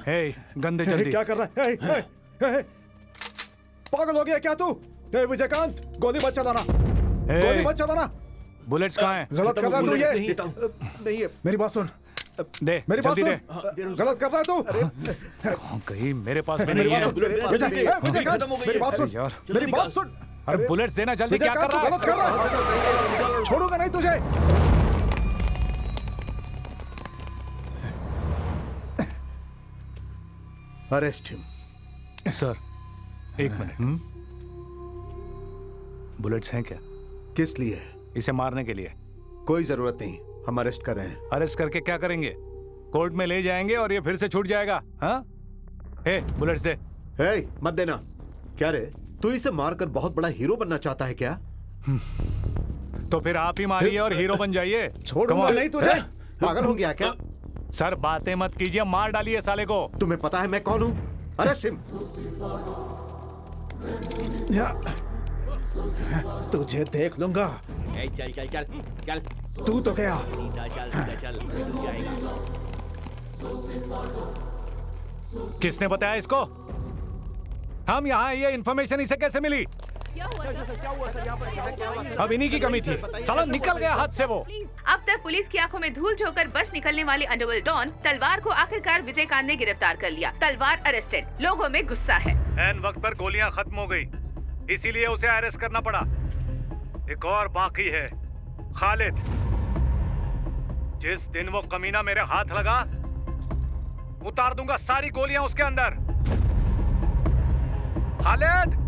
हे, गंदे जल्दी। क्या कर रहा है? हे, पागल हो गया क्या तू? हे विजयकांत, गोली मत चलाना, गोली मत चलाना। बुलेट्स कहाँ हैं? गलत कर रहा है तू ये। नहीं है। मेरी बात सुन, दे, मेरी बात जल्दी सुन। दे। गलत कर रहा है तू। कहाँ गई? मेरे पास भी मेरी नहीं बात है। सुन, विजयकांत, मेरी बात सुन, यार, मेरी बात सुन। अरे बुलेट्स देना जल्दी। क्या कर विजयकांत, तू रहा गलत कर रहा है। छोड़ूंगा नहीं तुझे। Arrest him. सर, एक मिनट। बुलेट्स हैं क्या? किस लिए? इसे मारने के लिए। कोई जरूरत नहीं, हम अरेस्ट कर रहे हैं। अरेस्ट करके क्या करेंगे? कोर्ट में ले जाएंगे और ये फिर से छूट जाएगा। हाँ, हे, बुलेट्स दे। हे, मत देना। क्या रे, तू इसे मारकर बहुत बड़ा हीरो बनना चाहता है क्या? तो फिर आप ही मारिए और हीरो बन जाइए। छोड़ूंगा नहीं तुझे। पागल हो गया क्या? सर, बातें मत कीजिए, मार डालिए साले को। तुम्हें पता है मैं कौन हूँ? Arrest him. तुझे देख लूंगा। चल चल चल चल, तू तो क्या? सीधा चल, निकल जाएगा। किसने बताया इसको? हम यहाँ, ये इन्फॉर्मेशन इसे कैसे मिली? अब इन्हीं की कमी थी। साला निकल गया हाथ से वो। अब तक पुलिस की आंखों में धूल झोंकर बच निकलने वाली अंडरवर्ल्ड डॉन तलवार को आखिरकार विजयकांत ने गिरफ्तार कर लिया। तलवार अरेस्टेड। लोगों में गुस्सा है। एन वक्त पर गोलियां खत्म हो गई, इसीलिए उसे अरेस्ट करना पड़ा। एक और बाकी है, खालिद। जिस दिन वो कमीना मेरे हाथ लगा, उतार दूंगा सारी गोलियां उसके अंदर। खालिद!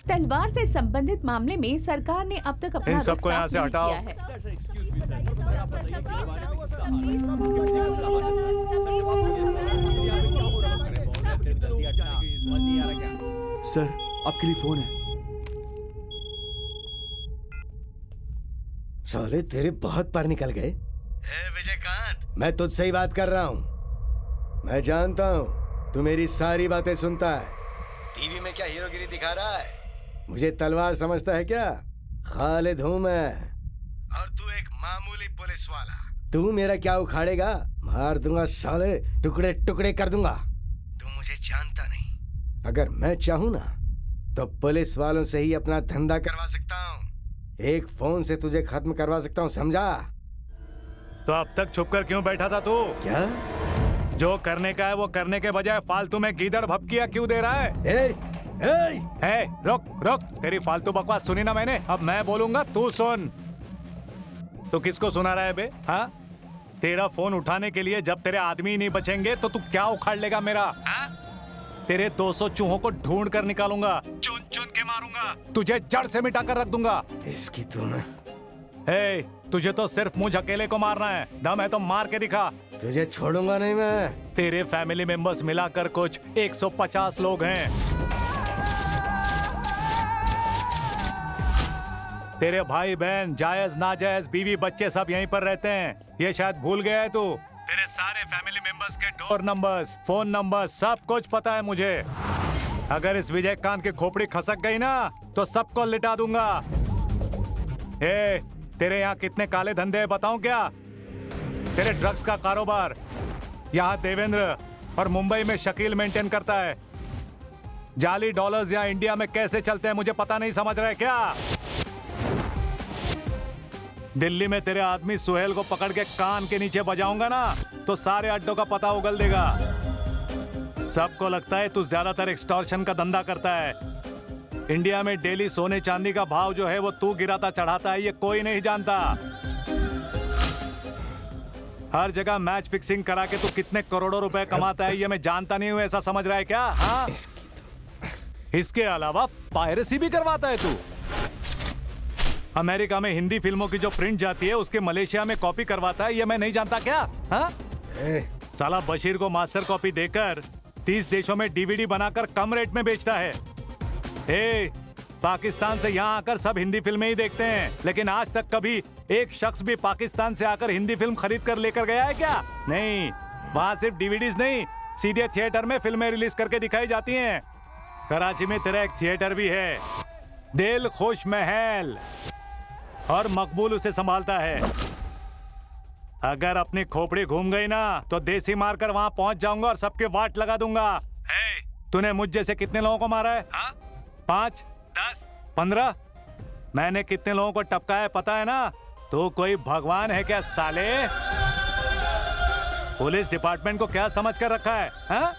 तलवार से संबंधित मामले में सरकार ने अब तक अपना इन सबको यहाँ से हटाओ। सर, आपके लिए फोन है। साले तेरे बहुत पर निकल गए। विजयकांत, मैं तुझसे ही बात कर रहा हूँ। मैं जानता हूँ तू मेरी सारी बातें सुनता है। टीवी में क्या हीरोगिरी दिखा रहा है? मुझे तलवार समझता है क्या? खालिद हूँ मैं, और तू एक मामूली पुलिस वाला। तू मेरा क्या उखाड़ेगा? मार दूंगा साले, टुकड़े टुकड़े कर दूंगा। तू मुझे जानता नहीं। अगर मैं चाहूँ ना तो पुलिस वालों से ही अपना धंधा करवा सकता हूँ। एक फोन से तुझे खत्म करवा सकता हूँ, समझा? तो अब तक छुप कर क्यों बैठा था तू? क्या? जो करने का है वो करने के बजाय फालतू में गीदड़ भपकियां क्यों दे रहा है? रुक रुक, तेरी फालतू बकवास सुनी ना मैंने, अब मैं बोलूंगा तू सुन। तू किसको सुना रहा है बे? हाँ, तेरा फोन उठाने के लिए जब तेरे आदमी नहीं बचेंगे तो तू क्या उखाड़ लेगा मेरा? हाँ? तेरे 200 चूहों को ढूंढ कर निकालूंगा, चुन चुन के मारूंगा, तुझे जड़ से मिटा कर रख दूंगा। इसकी तुम्हें तुझे तो सिर्फ मुझ अकेले को मारना है। दम है तो मार के दिखा। तुझे छोड़ूंगा नहीं मैं। तेरे फैमिली मेंबर्स मिलाकर कुछ 150 लोग हैं। तेरे भाई बहन, जायज नाजायज, बीवी बच्चे सब यहीं पर रहते हैं। ये शायद भूल गया है तू। तेरे सारे फैमिली मेंबर्स के डोर नंबर्स, फोन नंबर, सब कुछ पता है मुझे। अगर इस विजयकांत की खोपड़ी खसक गई ना तो सबको लिटा दूंगा। तेरे यहाँ कितने काले धंधे हैं बताऊं क्या? तेरे ड्रग्स का कारोबार यहाँ देवेंद्र और मुंबई में शकील मेंटेन करता है। जाली डॉलर्स यहाँ इंडिया में कैसे चलते हैं मुझे पता नहीं, समझ रहे क्या? दिल्ली में तेरे आदमी सुहेल को पकड़ के कान के नीचे बजाऊंगा ना तो सारे अड्डों का पता उगल देगा। सबको लगता है तू ज्यादातर एक्सटॉर्शन का धंधा करता है। इंडिया में डेली सोने चांदी का भाव जो है वो तू गिराता चढ़ाता है, ये कोई नहीं जानता। हर जगह मैच फिक्सिंग करा के तू कितने करोड़ों रुपए कमाता है ये मैं जानता नहीं हूँ, ऐसा समझ रहा है क्या? हाँ, इसके अलावा पायरेसी भी करवाता है तू। अमेरिका में हिंदी फिल्मों की जो प्रिंट जाती है उसके मलेशिया में कॉपी करवाता है, ये मैं नहीं जानता क्या? हाँ? साला बशीर को मास्टर कॉपी देकर 30 देशों में डीवीडी बनाकर कम रेट में बेचता है। पाकिस्तान से यहाँ आकर सब हिंदी फिल्में ही देखते हैं, लेकिन आज तक कभी एक शख्स भी पाकिस्तान से आकर हिंदी फिल्म खरीद कर लेकर गया है क्या? नहीं, वहाँ सिर्फ डीवीडीज नहीं, सीधे थिएटर में फिल्में रिलीज करके दिखाई जाती हैं। कराची में तेरा एक थिएटर भी है, दिल खुश महल, और मकबूल उसे संभालता है। अगर अपनी खोपड़ी घूम गई ना तो देसी मारकर वहां पहुंच जाऊंगा और सबके वाट लगा दूंगा। तूने मुझ जैसे कितने लोगों को मारा है? 5, 10, 15? मैंने कितने लोगों को टपका है पता है ना? तो कोई भगवान है क्या साले? पुलिस डिपार्टमेंट को क्या समझ कर रखा है? हा?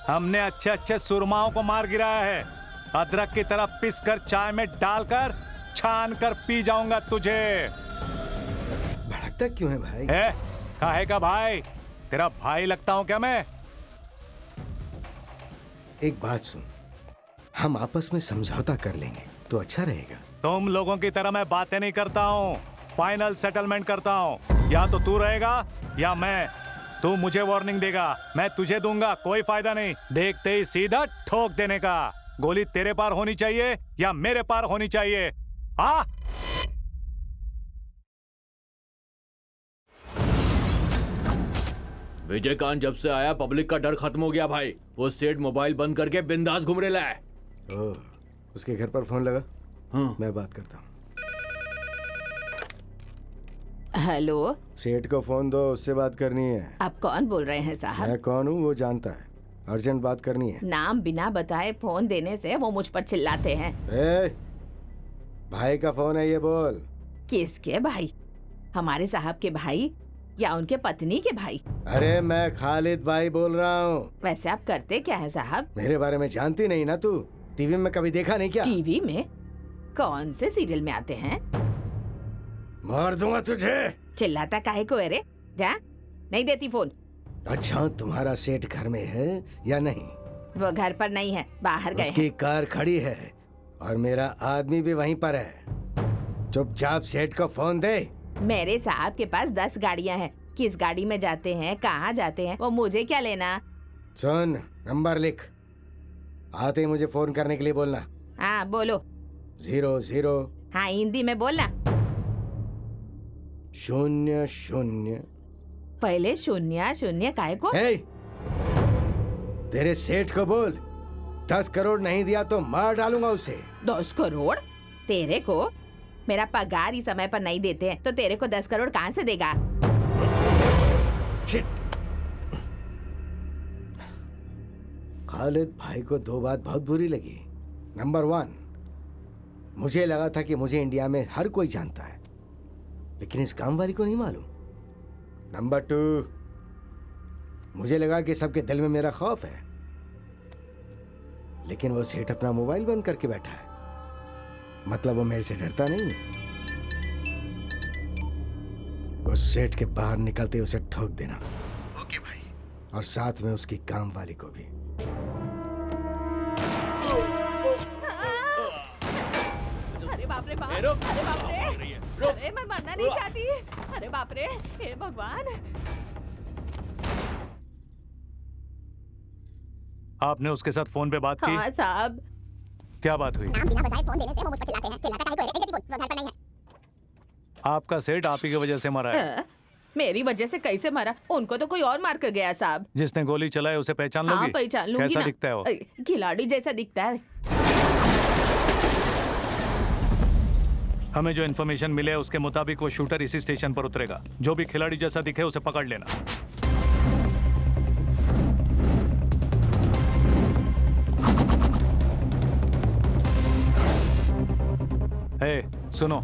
हमने अच्छे अच्छे सुरमाओं को मार गिराया है। अदरक की तरह पिस कर चाय में डालकर छान कर पी जाऊंगा तुझे। भड़कता क्यों है भाई? काहे का भाई? तेरा भाई लगता हूं क्या मैं? एक बात सुन, हम आपस में समझौता कर लेंगे तो अच्छा रहेगा। तुम लोगों की तरह मैं बातें नहीं करता हूँ, फाइनल सेटलमेंट करता हूँ। या तो तू रहेगा या मैं। तू मुझे वार्निंग देगा, मैं तुझे दूंगा, कोई फायदा नहीं। देखते ही सीधा ठोक देने का। गोली तेरे पार होनी चाहिए या मेरे पार होनी चाहिए। हाँ? विजयकांत जब से आया पब्लिक का डर खत्म हो गया भाई। वो सेठ मोबाइल बंद करके बिंदास घूम रहा है। ओह, उसके घर पर फोन लगा? हाँ। मैं बात करता हूँ। हेलो, सेठ को फोन दो, उससे बात करनी है। आप कौन बोल रहे हैं साहब? मैं कौन हूँ वो जानता है, अर्जेंट बात करनी है। नाम बिना बताए फोन देने से वो मुझ पर चिल्लाते हैं। भाई का फोन है, ये बोल। किसके भाई? हमारे साहब के भाई या उनके पत्नी के भाई? अरे मैं खालिद भाई बोल रहा हूँ। वैसे आप करते क्या है साहब? मेरे बारे में जानती नहीं ना तू? टीवी में कभी देखा नहीं क्या? टीवी में? कौन से सीरियल में आते हैं? मार दूंगा तुझे। चिल्लाता काहे को है रे? जा, नहीं देती फोन। अच्छा, तुम्हारा सेठ घर में है या नहीं? वो घर पर नहीं है, बाहर गए उसकी हैं। कार खड़ी है और मेरा आदमी भी वहीं पर है। चुपचाप सेठ को फोन दे। मेरे साहब के पास 10 गाड़ियां हैं। किस गाड़ी में जाते हैं, कहाँ जाते हैं, वो मुझे क्या लेना? सुन, नंबर लिख, आते ही मुझे फोन करने के लिए बोलना। हाँ बोलो। 00। हाँ हिंदी में बोलना। 00। पहले 00 काहे को? तेरे सेठ को बोल, 10 करोड़ नहीं दिया तो मार डालूंगा उसे। 10 करोड़? तेरे को? मेरा पगार ही समय पर नहीं देते हैं तो तेरे को 10 करोड़ कहाँ से देगा? शिट। खालिद भाई को 2 बात बहुत बुरी लगी। नंबर 1, मुझे लगा था कि मुझे इंडिया में हर कोई जानता है, लेकिन इस काम वाली को नहीं मालूम। नंबर 2, मुझे लगा कि सबके दिल में मेरा खौफ है, लेकिन वो सेठ अपना मोबाइल बंद करके बैठा है, मतलब वो मेरे से डरता नहीं है। उस सेठ के बाहर निकलते उसे ठोक देना। ओके भाई। और साथ में उसकी काम वाली को भी। अरे बाप रे बाप, अरे बाप रे, अरे मैं मरना नहीं चाहती। अरे बाप रे, हे भगवान। आपने उसके साथ फोन पे बात की? हाँ साहब। क्या बात हुई? नाम बिना बताए फोन देने से वो मुझ पर चिल्लाते हैं। चिल्लाता काहे को है रे? देती फोन, वो घर पर नहीं है। आपका सेठ आप ही की वजह से मरा है। मेरी वजह से कैसे मरा? उनको तो कोई और मार कर गया साहब। जिसने गोली चलाई उसे पहचान लोगी? हाँ पहचान लूंगी कैसा ना। दिखता है वो? खिलाड़ी जैसा दिखता है। हमें जो इन्फॉर्मेशन मिले उसके मुताबिक वो शूटर इसी स्टेशन पर उतरेगा। जो भी खिलाड़ी जैसा दिखे उसे पकड़ लेना। सुनो,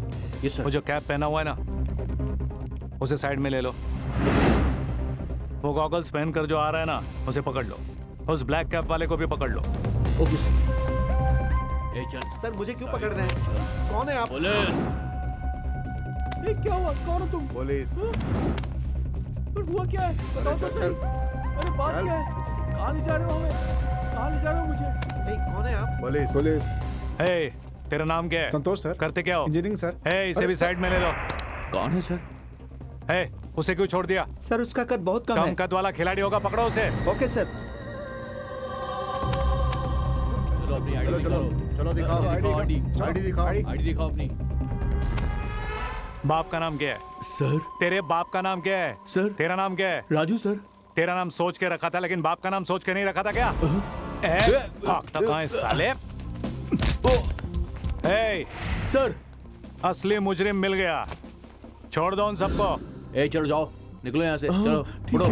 वो जो कैप पहना हुआ है ना, उसे साइड में ले लो। वो गॉगल्स पहनकर जो आ रहा है ना, उसे पकड़ लो। उस ब्लैक कैप वाले को भी पकड़ लो। Okay sir. ए चल सर मुझे क्यों पकड़ रहे हैं? कौन है आप? पुलिस। ये क्या हुआ? कौन हो तुम? पुलिस। पर हुआ क्या है? बताओ तो सही। अरे बात चल। क्या है? कहाँ ले जा रहे हो हमें? कहाँ ले जा रहे हो मुझे? नहीं, कौन है आप? पुलिस। पुलिस। हे, तेरा नाम क्या है? संतोष सर। करते क्या हो? Engineering sir. हे, इसे भी साइड में ले लो। कौन है सर? हे, उसे क्यों छोड़ दिया? सर उसका कद बहुत कम कम कद वाला खिलाड़ी होगा, पकड़ो उसे। Okay sir. चलो अपनी आईडी चलो चलो दिखाओ। चलो दिखाओ। आईडी दिखाओ। आईडी दिखाओ अपनी। बाप का नाम क्या है? सर। तेरे बाप का नाम क्या है? सर। तेरा नाम क्या है? राजू सर। तेरा नाम सोच के रखा था, लेकिन बाप का नाम सोच के नहीं रखा था क्या? भागता कहाँ है साले? हे, सर। असली मुजरिम मिल गया। छोड़ दो उन सबको। ए चलो जाओ, निकलो यहाँ से। चलो उठो।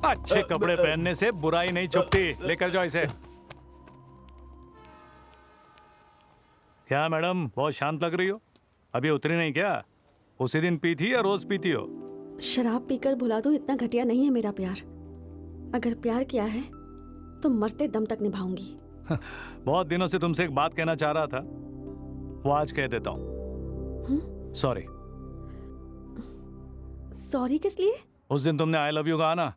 अच्छे कपड़े पहनने से बुराई नहीं छुपती। लेकर जाओ इसे। क्या मैडम, बहुत शांत लग रही हो? अभी उतरी नहीं क्या? उसी दिन पी थी या रोज पीती हो? शराब पीकर भुला दो, इतना घटिया नहीं है मेरा प्यार। अगर प्यार किया है तो मरते दम तक निभाऊंगी। बहुत दिनों से तुमसे एक बात कहना चाह रहा था, वो आज कह देता हूँ। सॉरी। सॉरी किस लिए? उस दिन तुमने आई लव यू कहा ना,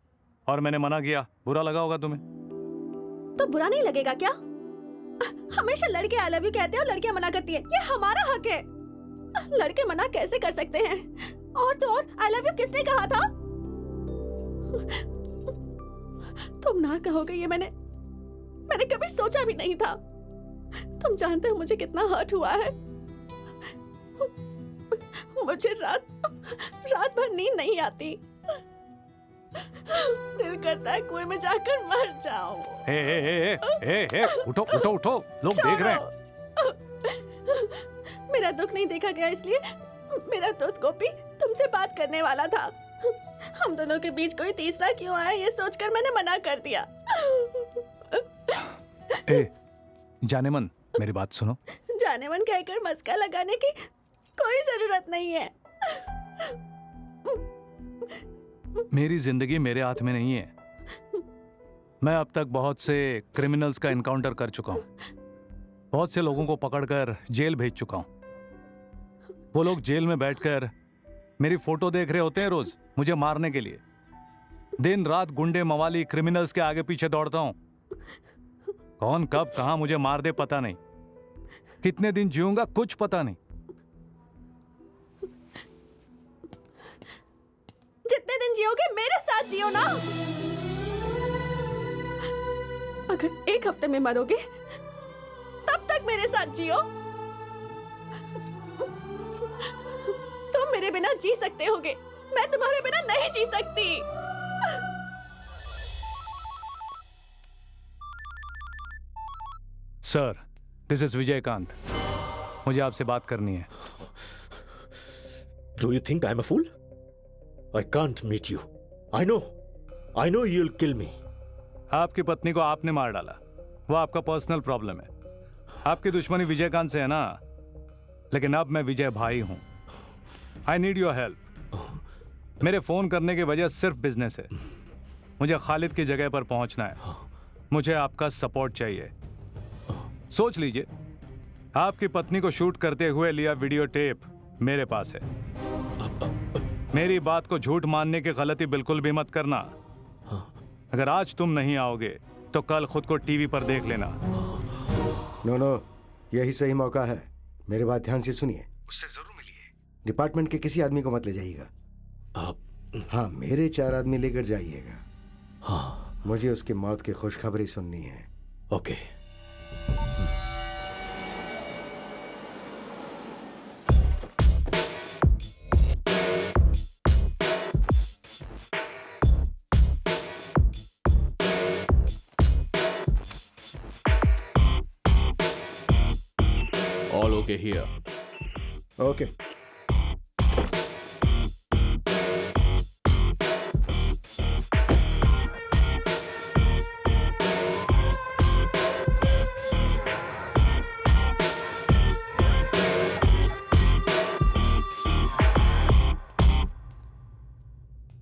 और मैंने मना किया। बुरा लगा होगा तुम्हें। तो बुरा नहीं लगेगा क्या? हमेशा लड़के आई लव यू कहते हैं और लड़कियां मना करती है। ये हमारा हक है। लड़के मना कैसे कर सकते हैं? और तो और आई लव यू किसने कहा था? तुम ना कहोगे ये मैंने कभी सोचा भी नहीं था। तुम जानते हो मुझे कितना हर्ट हुआ है। मुझे रात भर नींद नहीं आती। दिल करता है कुएं में जाकर मर जाऊं। हे, उठो उठो उठो, लोग देख रहे हैं। मेरा दुख नहीं देखा गया, इसलिए मेरा दोस्त गोपी तुमसे बात करने वाला था। हम दोनों के बीच कोई तीसरा क्यों आया, ये सोचकर मैंने मना कर दिया। जाने मन, मेरी बात सुनो। जाने मन कहकर मस्का लगाने की कोई जरूरत नहीं है। मेरी जिंदगी मेरे हाथ में नहीं है। मैं अब तक बहुत से क्रिमिनल्स का एनकाउंटर कर चुका हूं। बहुत से लोगों को पकड़कर जेल भेज चुका हूं। वो लोग जेल में बैठकर मेरी फोटो देख रहे होते हैं रोज, मुझे मारने के लिए। दिन रात गुंडे मवाली क्रिमिनल्स के आगे पीछे दौड़ता हूं। कौन कब कहां मुझे मार दे पता नहीं। कितने दिन जीऊंगा कुछ पता नहीं। जितने दिन जियोगे मेरे साथ जियो ना। अगर एक हफ्ते में मरोगे तब तक मेरे साथ जियो। तुम मेरे बिना जी सकते होगे, मैं तुम्हारे बिना नहीं जी सकती। Sir, this is Vijayakanth. मुझे आपसे बात करनी है। Do you think I'm a fool? I can't meet you. I know you'll kill me. आपकी पत्नी को आपने मार डाला, वो आपका पर्सनल प्रॉब्लम है। आपकी दुश्मनी विजयकांत से है ना, लेकिन अब मैं विजय भाई हूं। I need your help. मेरे फोन करने की वजह सिर्फ बिजनेस है। मुझे खालिद की जगह पर पहुंचना है। मुझे आपका सपोर्ट चाहिए। सोच लीजिए, आपकी पत्नी को शूट करते हुए लिया वीडियो टेप मेरे पास है। मेरी बात को झूठ मानने की गलती बिल्कुल भी मत करना। अगर आज तुम नहीं आओगे तो कल खुद को टीवी पर देख लेना। नो, यही सही मौका है। मेरी बात ध्यान से सुनिए। उससे जरूर मिलिए। डिपार्टमेंट के किसी आदमी को मत ले जाइएगा। आप हाँ, मेरे 4 आदमी लेकर जाइएगा। हाँ, मुझे उसकी मौत की खुशखबरी सुननी है। Okay. All okay here. Okay.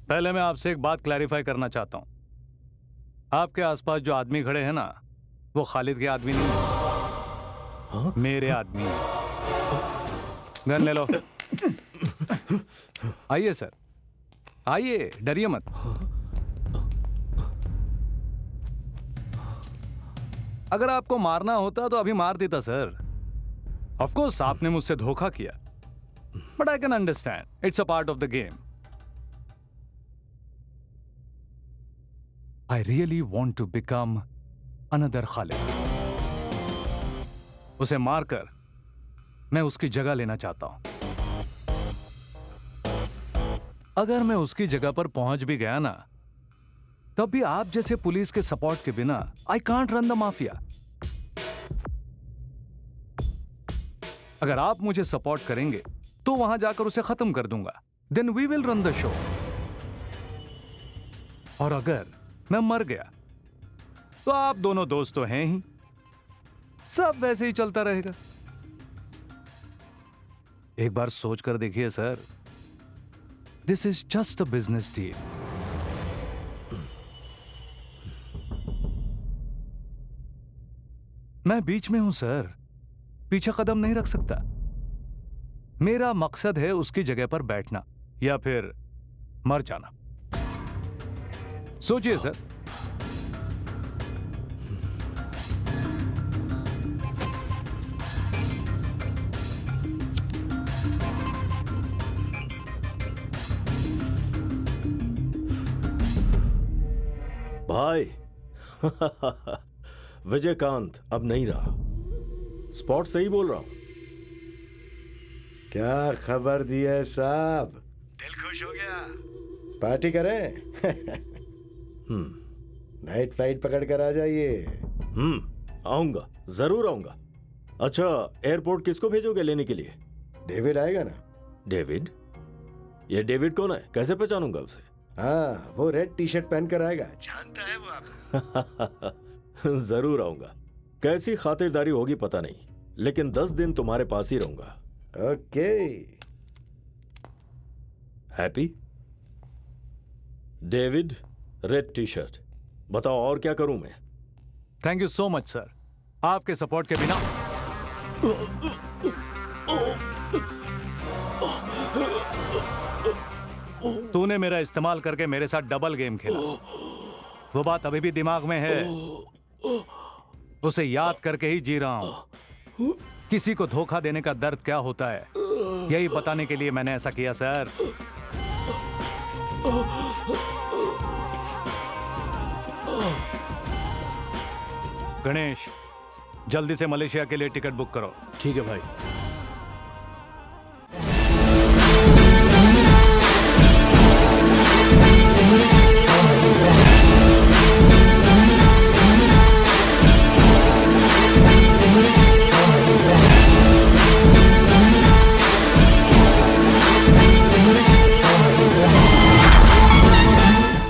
पहले मैं आपसे एक बात क्लैरिफाई करना चाहता हूं। आपके आसपास जो आदमी खड़े हैं ना, वो खालिद के आदमी नहीं है। हाँ? मेरे आदमी हैं। गन ले लो। आइए सर, आइए, डरिए मत। अगर आपको मारना होता तो अभी मार देता सर। ऑफ कोर्स आपने मुझसे धोखा किया, but I can understand, it's a part of the game. I really want to become another Khalid. उसे मारकर मैं उसकी जगह लेना चाहता हूं। अगर मैं उसकी जगह पर पहुंच भी गया ना, तब भी आप जैसे पुलिस के सपोर्ट के बिना I can't run the mafia. अगर आप मुझे सपोर्ट करेंगे तो वहां जाकर उसे खत्म कर दूंगा। Then we will run the show. और अगर मैं मर गया तो आप दोनों दोस्त तो हैं ही, सब वैसे ही चलता रहेगा। एक बार सोच कर देखिए sir, this is just a business deal. मैं बीच में हूं सर, पीछे कदम नहीं रख सकता। मेरा मकसद है उसकी जगह पर बैठना या फिर मर जाना। सोचिए सर। भाई विजयकांत अब नहीं रहा। स्पॉट सही बोल रहा हूं। क्या खबर दी है साहब? दिल खुश हो गया? पार्टी करें? नाइट फ्लाइट पकड़ कर आ जाइए। आऊंगा, जरूर आऊंगा। अच्छा, एयरपोर्ट किसको भेजोगे लेने के लिए? डेविड आएगा ना। डेविड? ये डेविड कौन है? कैसे पहचानूंगा उसे? हाँ, वो रेड टी शर्ट पहन कर आएगा। जानता है वो आपको। जरूर आऊंगा। कैसी खातिरदारी होगी पता नहीं, लेकिन 10 दिन तुम्हारे पास ही रहूंगा। Okay. Happy? David, red T shirt. बताओ और क्या करूं मैं? Thank you so much sir. आपके सपोर्ट के बिना तूने मेरा इस्तेमाल करके मेरे साथ डबल गेम खेला। वो बात अभी भी दिमाग में है, उसे याद करके ही जी रहा हूं। किसी को धोखा देने का दर्द क्या होता है, यही बताने के लिए मैंने ऐसा किया सर। गणेश, जल्दी से मलेशिया के लिए टिकट बुक करो। ठीक है भाई।